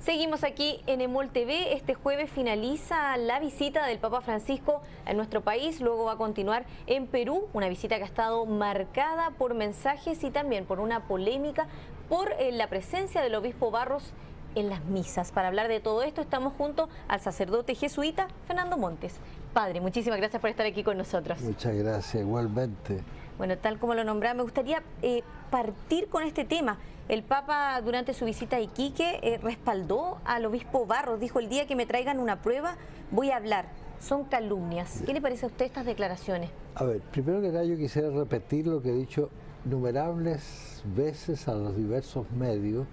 Seguimos aquí en EMOL TV. Este jueves finaliza la visita del Papa Francisco a nuestro país. Luego va a continuar en Perú, una visita que ha estado marcada por mensajes y también por una polémica por la presencia del obispo Barros en las misas. Para hablar de todo esto estamos junto al sacerdote jesuita Fernando Montes. Padre, muchísimas gracias por estar aquí con nosotros. Muchas gracias, igualmente. Bueno, tal como lo nombraba, me gustaría partir con este tema. El Papa durante su visita a Iquique respaldó al obispo Barros, dijo: el día que me traigan una prueba voy a hablar. Son calumnias. ¿Qué le parece a usted estas declaraciones? A ver, primero que nada yo quisiera repetir lo que he dicho innumerables veces a los diversos medios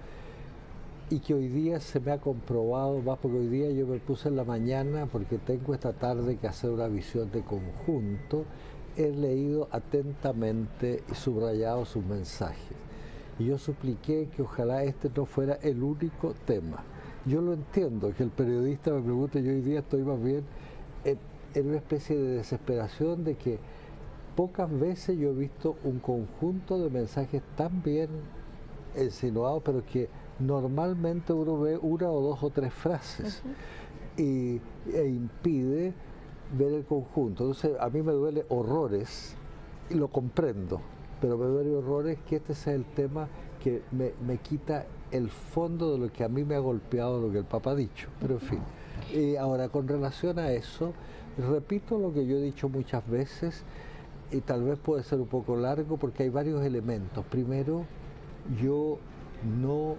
y que hoy día se me ha comprobado más, porque hoy día yo me puse en la mañana, porque tengo esta tarde que hacer una visión de conjunto, he leído atentamente y subrayado sus mensajes. Y yo supliqué que ojalá este no fuera el único tema. Yo lo entiendo, que el periodista me pregunte, yo hoy día estoy más bien en una especie de desesperación de que pocas veces yo he visto un conjunto de mensajes tan bien insinuados, pero que normalmente uno ve una o dos o tres frases e impide ver el conjunto. Entonces a mí me duele horrores, y lo comprendo, pero me duele horrores que este sea el tema que me quita el fondo de lo que a mí me ha golpeado, lo que el Papa ha dicho, pero en fin. Y ahora, con relación a eso, repito lo que yo he dicho muchas veces, y tal vez puede ser un poco largo porque hay varios elementos. Primero, yo no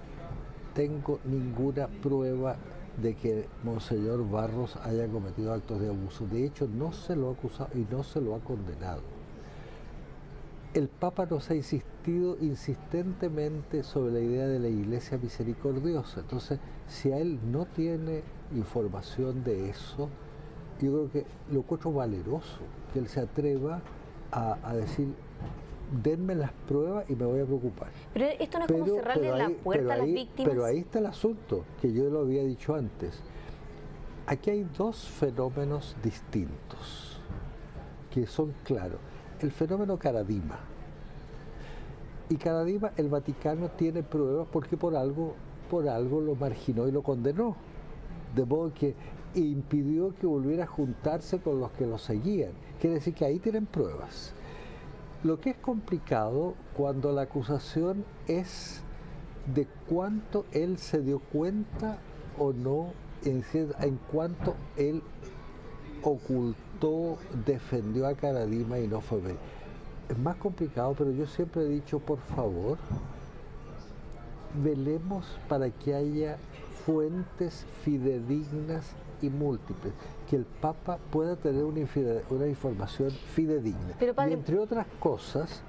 tengo ninguna prueba de que Monseñor Barros haya cometido actos de abuso. De hecho, no se lo ha acusado y no se lo ha condenado. El Papa nos ha insistido insistentemente sobre la idea de la Iglesia misericordiosa. Entonces, si a él no tiene información de eso, yo creo que lo encuentro valeroso, que él se atreva a decir: denme las pruebas y me voy a preocupar. Pero esto no es como cerrarle la puerta a las víctimas. Pero ahí está el asunto, que yo lo había dicho antes. Aquí hay dos fenómenos distintos, que son claros. El fenómeno Caradima. Y Caradima, el Vaticano tiene pruebas porque por algo lo marginó y lo condenó. De modo que impidió que volviera a juntarse con los que lo seguían. Quiere decir que ahí tienen pruebas. Lo que es complicado cuando la acusación es de cuánto él se dio cuenta o no, en cuanto él ocultó, defendió a Caradima y no fue ver. Es más complicado, pero yo siempre he dicho, por favor, velemos para que haya fuentes fidedignas y múltiples, que el Papa pueda tener una información fidedigna. Pero, padre, y entre otras cosas,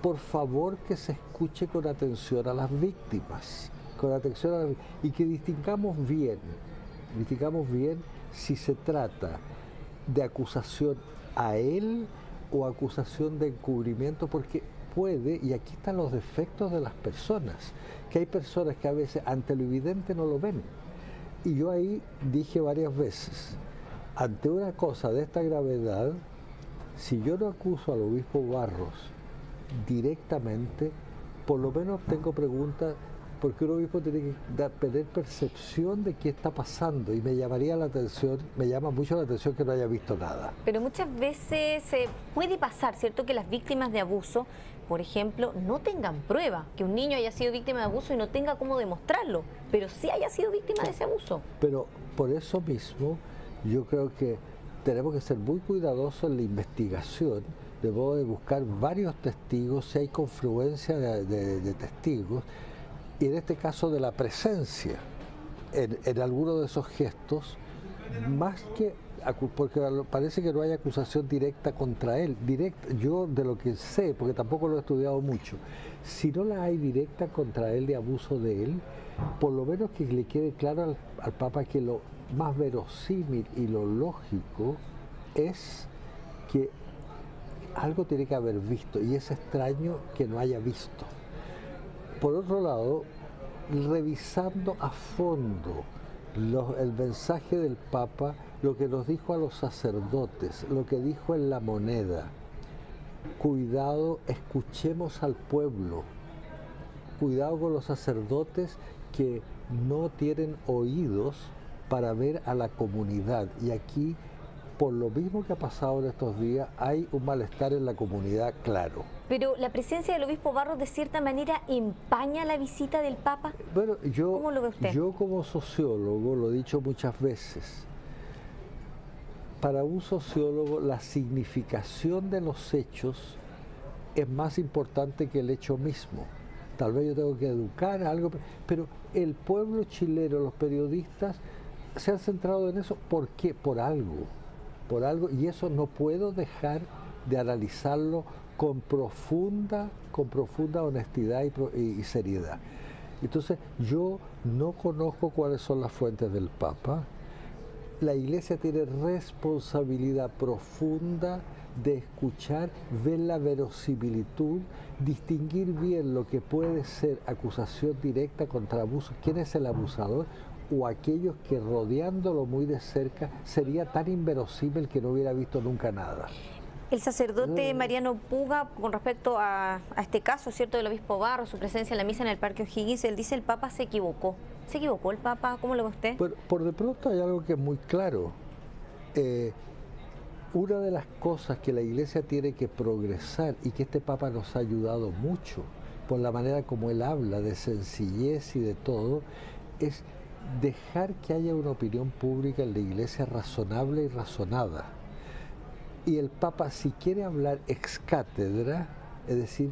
por favor que se escuche con atención a las víctimas, y que distingamos bien si se trata de acusación a él o acusación de encubrimiento, porque puede, y aquí están los defectos de las personas, que hay personas que a veces ante lo evidente no lo ven. Y yo ahí dije varias veces, ante una cosa de esta gravedad, si yo no acuso al obispo Barros directamente, por lo menos tengo preguntas, porque un obispo tiene que tener percepción de qué está pasando, y me llama mucho la atención que no haya visto nada. Pero muchas veces puede pasar, ¿cierto?, que las víctimas de abuso, por ejemplo, no tengan prueba, que un niño haya sido víctima de abuso y no tenga cómo demostrarlo, pero sí haya sido víctima de ese abuso. Pero por eso mismo yo creo que tenemos que ser muy cuidadosos en la investigación, de modo de buscar varios testigos, si hay confluencia de testigos, y en este caso de la presencia en alguno de esos gestos, más que, porque parece que no hay acusación directa contra él, yo de lo que sé, porque tampoco lo he estudiado mucho, si no la hay directa contra él de abuso de él, por lo menos que le quede claro al Papa que lo más verosímil y lo lógico es que algo tiene que haber visto, y es extraño que no haya visto. Por otro lado, revisando a fondo el mensaje del Papa, lo que nos dijo a los sacerdotes, lo que dijo en La Moneda: cuidado, escuchemos al pueblo, cuidado con los sacerdotes que no tienen oídos para ver a la comunidad. Y aquí, por lo mismo que ha pasado en estos días, hay un malestar en la comunidad claro. Pero la presencia del obispo Barros de cierta manera empaña la visita del Papa. Bueno, ¿Cómo lo ve usted? Yo como sociólogo, lo he dicho muchas veces, para un sociólogo la significación de los hechos es más importante que el hecho mismo. Tal vez yo tengo que educar algo, pero el pueblo chileno, los periodistas, se han centrado en eso. ¿Por qué? Por algo, y eso no puedo dejar de analizarlo con profunda honestidad y seriedad. Entonces, yo no conozco cuáles son las fuentes del Papa. La Iglesia tiene responsabilidad profunda de escuchar, ver la verosimilitud, distinguir bien lo que puede ser acusación directa contra abuso, quién es el abusador, o aquellos que rodeándolo muy de cerca sería tan inverosímil que no hubiera visto nunca nada. El sacerdote Mariano Puga, con respecto a este caso, ¿cierto?, del obispo Barros, su presencia en la misa en el Parque O'Higgins, él dice: el Papa se equivocó. ¿Se equivocó el Papa? ¿Cómo lo ve usted? Por de pronto hay algo que es muy claro. Una de las cosas que la Iglesia tiene que progresar, y que este Papa nos ha ayudado mucho, por la manera como él habla de sencillez y de todo, es dejar que haya una opinión pública en la Iglesia razonable y razonada. Y el Papa, si quiere hablar ex cátedra, es decir,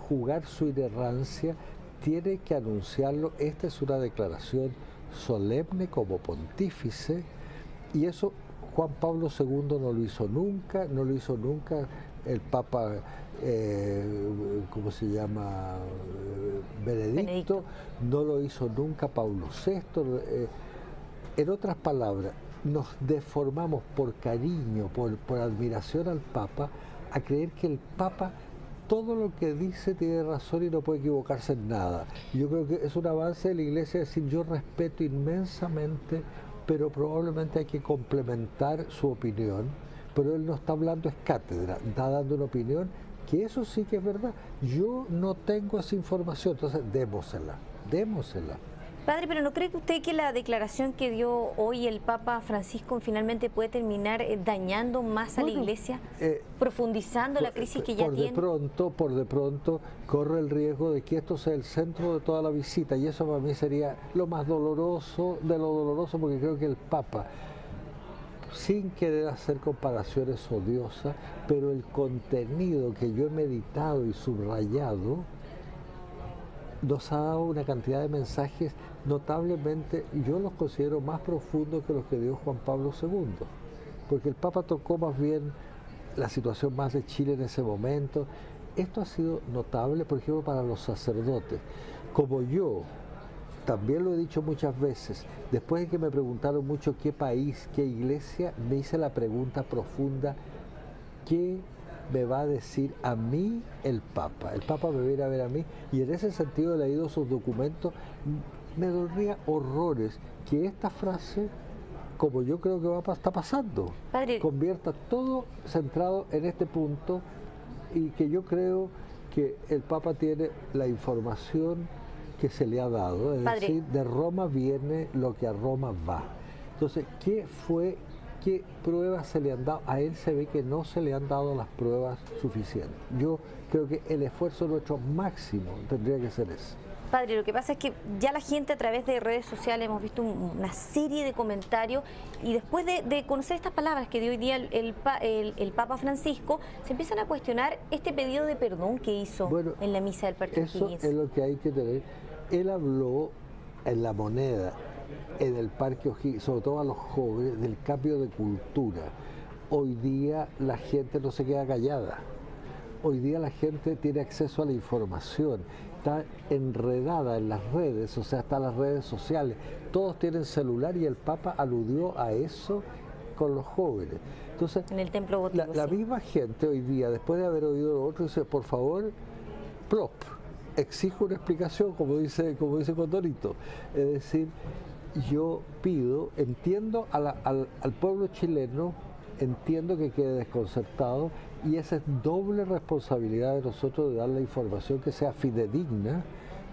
jugar su inerrancia, tiene que anunciarlo. Esta es una declaración solemne como pontífice, y eso Juan Pablo II no lo hizo nunca, el Papa, ¿cómo se llama? Benedicto, no lo hizo nunca Pablo VI. En otras palabras, nos deformamos por cariño, por admiración al Papa, a creer que el Papa todo lo que dice tiene razón y no puede equivocarse en nada. Yo creo que es un avance de la Iglesia decir: yo respeto inmensamente, pero probablemente hay que complementar su opinión, pero él no está hablando es cátedra, está dando una opinión, que eso sí que es verdad. Yo no tengo esa información, entonces démosela. Padre, pero ¿no cree que usted que la declaración que dio hoy el Papa Francisco finalmente puede terminar dañando más a la Iglesia, profundizando la crisis que ya tiene? Por de pronto corre el riesgo de que esto sea el centro de toda la visita, y eso para mí sería lo más doloroso de lo doloroso, porque creo que el Papa, sin querer hacer comparaciones odiosas, pero el contenido que yo he meditado y subrayado nos ha dado una cantidad de mensajes notablemente, yo los considero más profundos que los que dio Juan Pablo II, porque el Papa tocó más bien la situación más de Chile en ese momento. Esto ha sido notable, por ejemplo, para los sacerdotes. Como yo también lo he dicho muchas veces, después de que me preguntaron mucho qué país, qué iglesia, me hice la pregunta profunda: ¿qué me va a decir a mí el Papa? El Papa me viene a ver a mí, y en ese sentido he leído sus documentos. Me dolería horrores que esta frase, como yo creo que está pasando, Padre, convierta todo centrado en este punto, y que yo creo que el Papa tiene la información que se le ha dado, es decir, de Roma viene lo que a Roma va. Entonces, ¿qué pruebas se le han dado? A él se ve que no se le han dado las pruebas suficientes. Yo creo que el esfuerzo nuestro máximo tendría que ser ese. Padre, lo que pasa es que ya la gente a través de redes sociales hemos visto una serie de comentarios, y después de conocer estas palabras que dio hoy día el Papa Francisco, se empiezan a cuestionar este pedido de perdón que hizo en la misa del Parque O'Higgins. Eso es lo que hay que tener. Él habló en La Moneda, en el Parque O'Higgins, sobre todo a los jóvenes, del cambio de cultura. Hoy día la gente no se queda callada. Hoy día la gente tiene acceso a la información, está enredada en las redes, o sea, está en las redes sociales. Todos tienen celular, y el Papa aludió a eso con los jóvenes. Entonces, en el templo gótico, la misma gente hoy día, después de haber oído lo otro, dice: por favor, plop, exijo una explicación, como dice Condorito. Es decir, yo pido, entiendo al pueblo chileno, entiendo que quede desconcertado, y esa es doble responsabilidad de nosotros, de dar la información que sea fidedigna,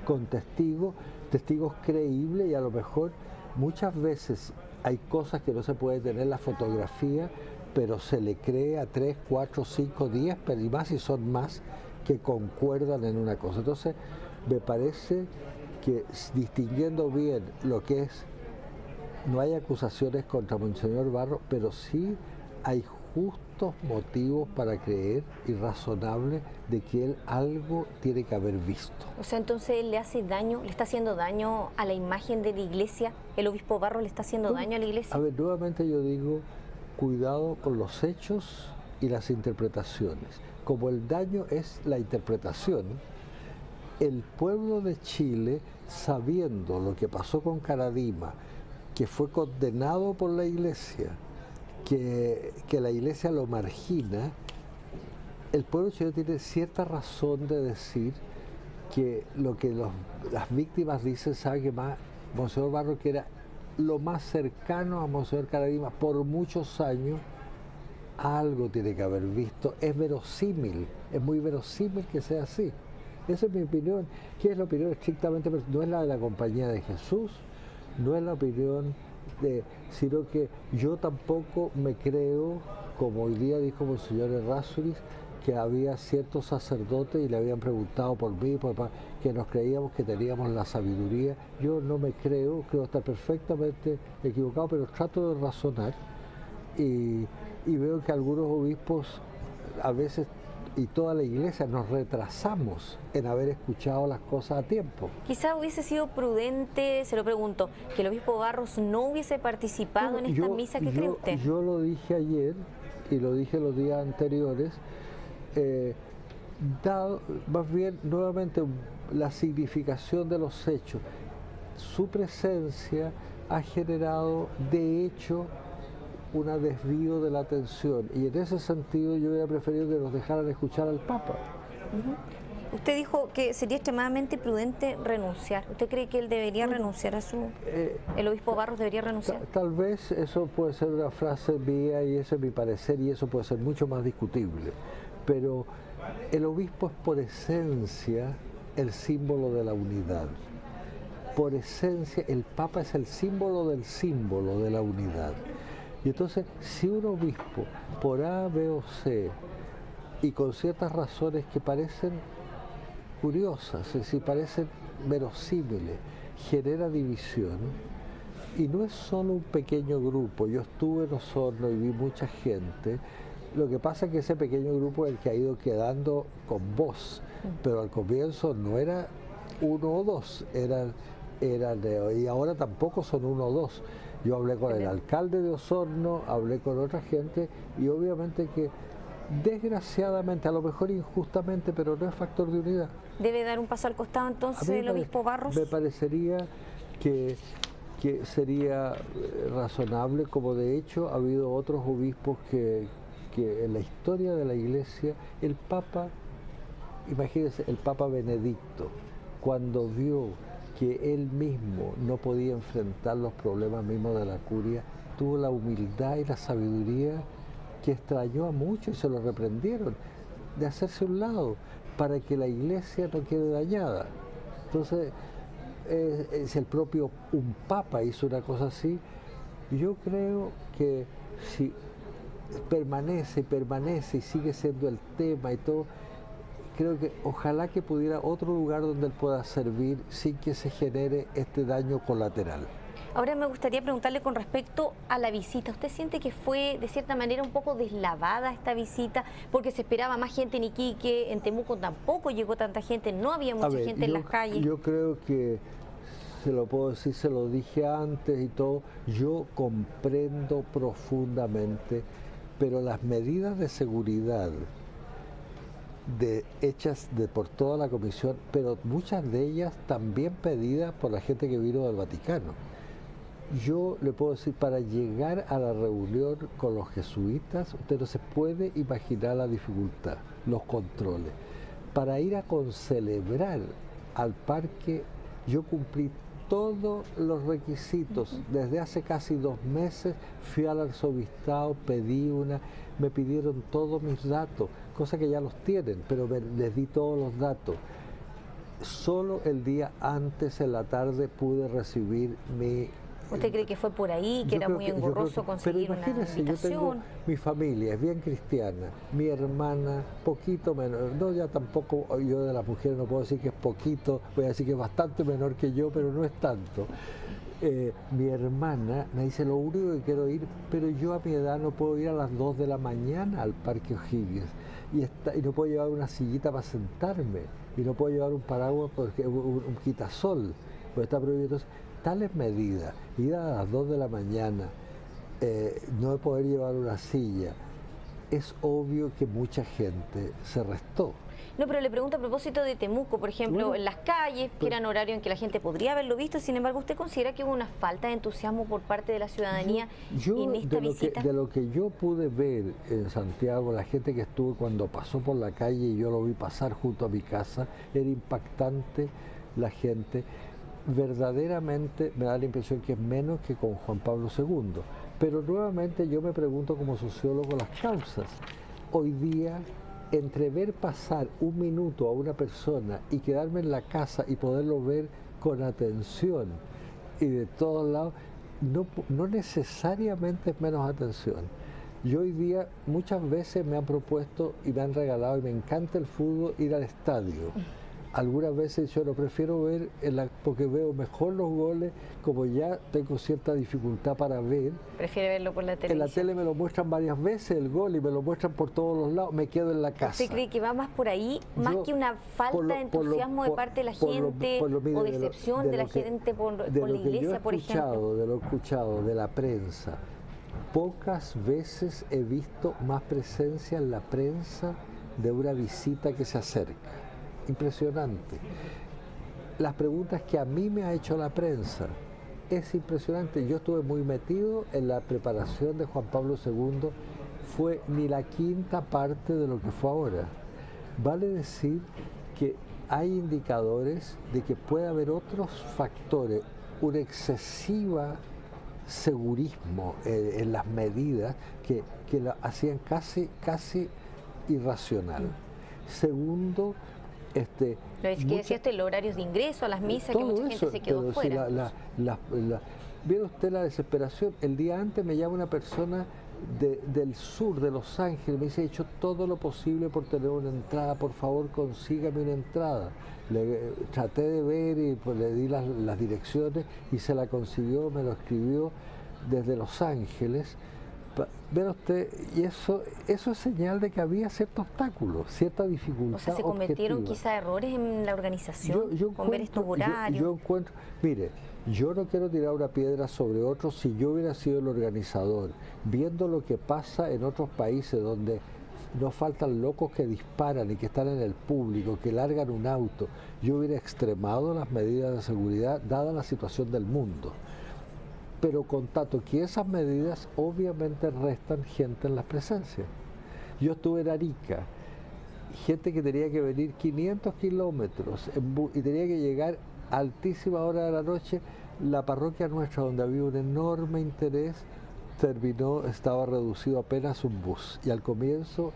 con testigos, testigos creíbles, y a lo mejor muchas veces hay cosas que no se puede tener en la fotografía, pero se le cree a 3, 4, 5, 10, pero y más si son más, que concuerdan en una cosa. Entonces, me parece que distinguiendo bien lo que es, no hay acusaciones contra Monseñor Barros, pero sí hay justos motivos para creer y razonables de que él algo tiene que haber visto. O sea, entonces él le hace daño, le está haciendo daño a la imagen de la iglesia, el obispo Barros le está haciendo daño a la iglesia. A ver, nuevamente yo digo, cuidado con los hechos y las interpretaciones. Como el daño es la interpretación, el pueblo de Chile, sabiendo lo que pasó con Caradima, que fue condenado por la iglesia, que la iglesia lo margina, el pueblo chileno tiene cierta razón de decir que lo que las víctimas dicen, sabe que más Monseñor Barros, que era lo más cercano a Monseñor Caradima por muchos años, algo tiene que haber visto. Es verosímil, es muy verosímil que sea así. Esa es mi opinión, que es la opinión estrictamente, no es la de la Compañía de Jesús, no es la opinión sino que yo tampoco me creo, como hoy día dijo Monseñor Errázuriz, que había ciertos sacerdotes y le habían preguntado por mí, que nos creíamos que teníamos la sabiduría. Yo no me creo estar perfectamente equivocado, pero trato de razonar y veo que algunos obispos a veces, y toda la iglesia, nos retrasamos en haber escuchado las cosas a tiempo. Quizá hubiese sido prudente, se lo pregunto, que el obispo Barros no hubiese participado en esta misa. ¿Qué cree usted? Yo lo dije ayer y lo dije los días anteriores, dado más bien nuevamente la significación de los hechos. Su presencia ha generado de hecho un desvío de la atención, y en ese sentido yo hubiera preferido que nos dejaran escuchar al Papa. Usted dijo que sería extremadamente prudente renunciar. ¿Usted cree que él debería renunciar a su... el obispo Barros debería renunciar? Tal vez eso puede ser una frase mía y ese es mi parecer, y eso puede ser mucho más discutible, pero el obispo es por esencia el símbolo de la unidad. Por esencia el Papa es el símbolo de la unidad. Y entonces, si un obispo, por A, B o C, y con ciertas razones que parecen curiosas, es decir, parecen verosímiles, genera división, y no es solo un pequeño grupo, yo estuve en Osorno y vi mucha gente, lo que pasa es que ese pequeño grupo es el que ha ido quedando con voz, pero al comienzo no era uno o dos, y ahora tampoco son uno o dos. Yo hablé con el alcalde de Osorno, hablé con otra gente, y obviamente que desgraciadamente, a lo mejor injustamente, pero no es factor de unidad. ¿Debe dar un paso al costado entonces el obispo Barros? Me parecería que sería razonable, como de hecho ha habido otros obispos que en la historia de la iglesia, el Papa, imagínense, el Papa Benedicto, cuando vio que él mismo no podía enfrentar los problemas mismos de la curia, tuvo la humildad y la sabiduría que extrañó a muchos y se lo reprendieron, de hacerse a un lado para que la iglesia no quede dañada. Entonces, si el propio un papa hizo una cosa así, yo creo que si permanece y sigue siendo el tema y todo, creo que ojalá que pudiera otro lugar donde él pueda servir sin que se genere este daño colateral. Ahora me gustaría preguntarle con respecto a la visita. ¿Usted siente que fue de cierta manera un poco deslavada esta visita? Porque se esperaba más gente en Iquique, en Temuco tampoco llegó tanta gente, no había mucha gente en las calles. Yo creo que, se lo puedo decir, se lo dije antes y todo, yo comprendo profundamente, pero las medidas de seguridad hechas por toda la comisión, pero muchas de ellas también pedidas por la gente que vino del Vaticano. Yo le puedo decir, para llegar a la reunión con los jesuitas, usted no se puede imaginar la dificultad, los controles. Para ir a concelebrar al parque, yo cumplí todos los requisitos. Desde hace casi 2 meses fui al arzobispado, pedí me pidieron todos mis datos, cosa que ya los tienen, pero les di todos los datos. solo el día antes en la tarde pude recibir mi... ¿Usted cree que fue por ahí, que era muy engorroso conseguir una invitación? Yo tengo mi familia, es bien cristiana, mi hermana, poquito menor, no ya tampoco, yo de las mujeres no puedo decir que es poquito, voy a decir que es bastante menor que yo, pero no es tanto. Mi hermana me dice, lo único que quiero ir, pero yo a mi edad no puedo ir a las 2 de la mañana al Parque O'Higgins y no puedo llevar una sillita para sentarme y no puedo llevar un paraguas, porque un quitasol, porque está prohibido. Entonces, tales medidas, ir a las 2 de la mañana, no poder llevar una silla, es obvio que mucha gente se restó. No, pero le pregunto a propósito de Temuco, por ejemplo, Bueno, en las calles, que eran horario en que la gente podría haberlo visto, sin embargo, ¿usted considera que hubo una falta de entusiasmo por parte de la ciudadanía en esta visita? De lo que yo pude ver en Santiago, la gente que estuvo cuando pasó por la calle y yo lo vi pasar junto a mi casa, era impactante la gente. Verdaderamente me da la impresión que es menos que con Juan Pablo II. Pero nuevamente yo me pregunto como sociólogo las causas. Hoy día, entre ver pasar un minuto a una persona y quedarme en la casa y poderlo ver con atención y de todos lados, no necesariamente es menos atención. Yo hoy día muchas veces me han propuesto y me han regalado, y me encanta el fútbol, ir al estadio. Algunas veces yo lo prefiero ver porque veo mejor los goles, como ya tengo cierta dificultad para ver. Prefiere verlo por la televisión. En la tele me lo muestran varias veces el gol y me lo muestran por todos los lados, me quedo en la casa. ¿Usted cree que va más por ahí, más que una falta de entusiasmo de parte de la gente o decepción de la gente por la iglesia, por ejemplo? De lo escuchado de la prensa, pocas veces he visto más presencia en la prensa de una visita que se acerca. Impresionante. Las preguntas que a mí me ha hecho la prensa, es impresionante. Yo estuve muy metido en la preparación de Juan Pablo II, fue ni la quinta parte de lo que fue ahora. Vale decir que hay indicadores de que puede haber otros factores, un excesivo segurismo en las medidas que lo hacían casi irracional. Segundo, lo es que decía usted, los horarios de ingreso a las misas, que mucha gente se quedó fuera. Viene usted la desesperación. El día antes me llama una persona del sur, de Los Ángeles, me dice, he hecho todo lo posible por tener una entrada, por favor consígame una entrada. Traté de ver y pues, le di las direcciones y se la consiguió, me lo escribió desde Los Ángeles. Ve usted, y eso es señal de que había cierto obstáculo, cierta dificultad. O sea, ¿se cometieron quizá errores en la organización con ver estos horarios? Yo encuentro, mire, yo no quiero tirar una piedra sobre otros. Si yo hubiera sido el organizador, viendo lo que pasa en otros países donde no faltan locos que disparan y que están en el público, que largan un auto, yo hubiera extremado las medidas de seguridad dada la situación del mundo. Pero constato que esas medidas obviamente restan gente en las presencias. Yo estuve en Arica, gente que tenía que venir 500 kilómetros y tenía que llegar a altísima hora de la noche. La parroquia nuestra, donde había un enorme interés, estaba reducido apenas un bus. Y al comienzo,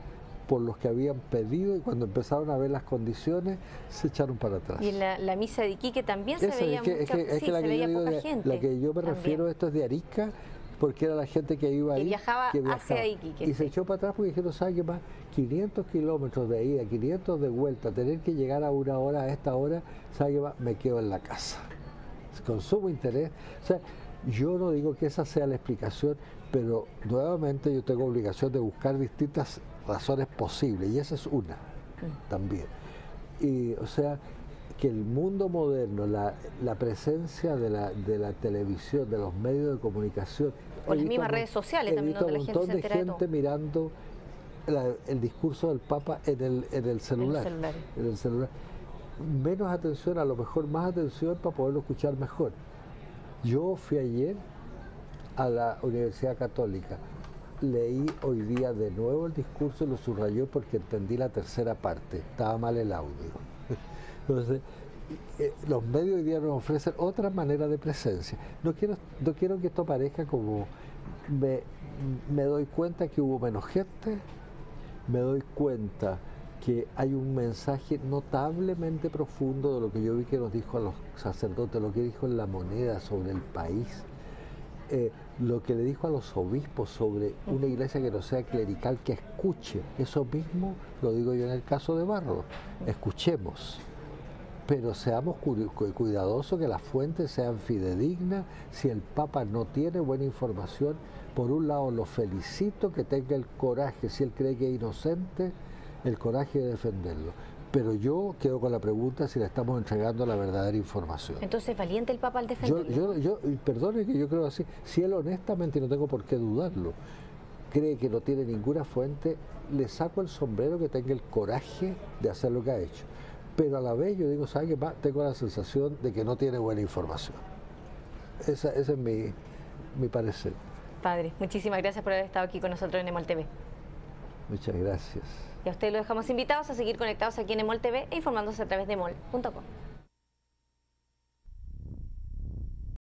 por los que habían pedido, y cuando empezaron a ver las condiciones, se echaron para atrás. Y en la misa de Iquique también se veía poca gente. La que yo me refiero, esto es de Arica, porque era la gente que iba ahí, viajaba hacia Iquique. Y se echó para atrás porque dijeron, ¿sabe qué más? 500 kilómetros de ida, 500 de vuelta, tener que llegar a una hora, a esta hora, ¿sabe qué más? Me quedo en la casa. Con sumo interés. O sea, yo no digo que esa sea la explicación, pero nuevamente yo tengo obligación de buscar distintas razones posibles, y esa es una también. Y o sea, que el mundo moderno, la presencia de la televisión, de los medios de comunicación, o las mismas redes sociales también, donde la gente se entera de todo. Un montón de gente mirando el discurso del Papa en el celular. En el celular. Menos atención, a lo mejor más atención para poderlo escuchar mejor. Yo fui ayer a la Universidad Católica, leí hoy día de nuevo el discurso y lo subrayó porque entendí la tercera parte, estaba mal el audio. Entonces, los medios hoy día nos ofrecen otra manera de presencia. No quiero que esto parezca como, me doy cuenta que hubo menos gente, me doy cuenta que hay un mensaje notablemente profundo de lo que yo vi que nos dijo a los sacerdotes, lo que dijo en La Moneda sobre el país, lo que le dijo a los obispos sobre una iglesia que no sea clerical, que escuche. Eso mismo lo digo yo en el caso de Barro, escuchemos. Pero seamos cuidadosos, que las fuentes sean fidedignas. Si el Papa no tiene buena información, por un lado lo felicito, que tenga el coraje, si él cree que es inocente, el coraje de defenderlo. Pero yo quedo con la pregunta si le estamos entregando la verdadera información. Entonces, ¿valiente el Papa al defenderlo? Perdone que yo creo así, si él honestamente, y no tengo por qué dudarlo, cree que no tiene ninguna fuente, le saco el sombrero, que tenga el coraje de hacer lo que ha hecho. Pero a la vez yo digo, ¿sabe qué más? Tengo la sensación de que no tiene buena información. Ese es mi parecer. Padre, muchísimas gracias por haber estado aquí con nosotros en EMOL TV. Muchas gracias. Y a ustedes los dejamos invitados a seguir conectados aquí en EMOL TV e informándose a través de emol.com.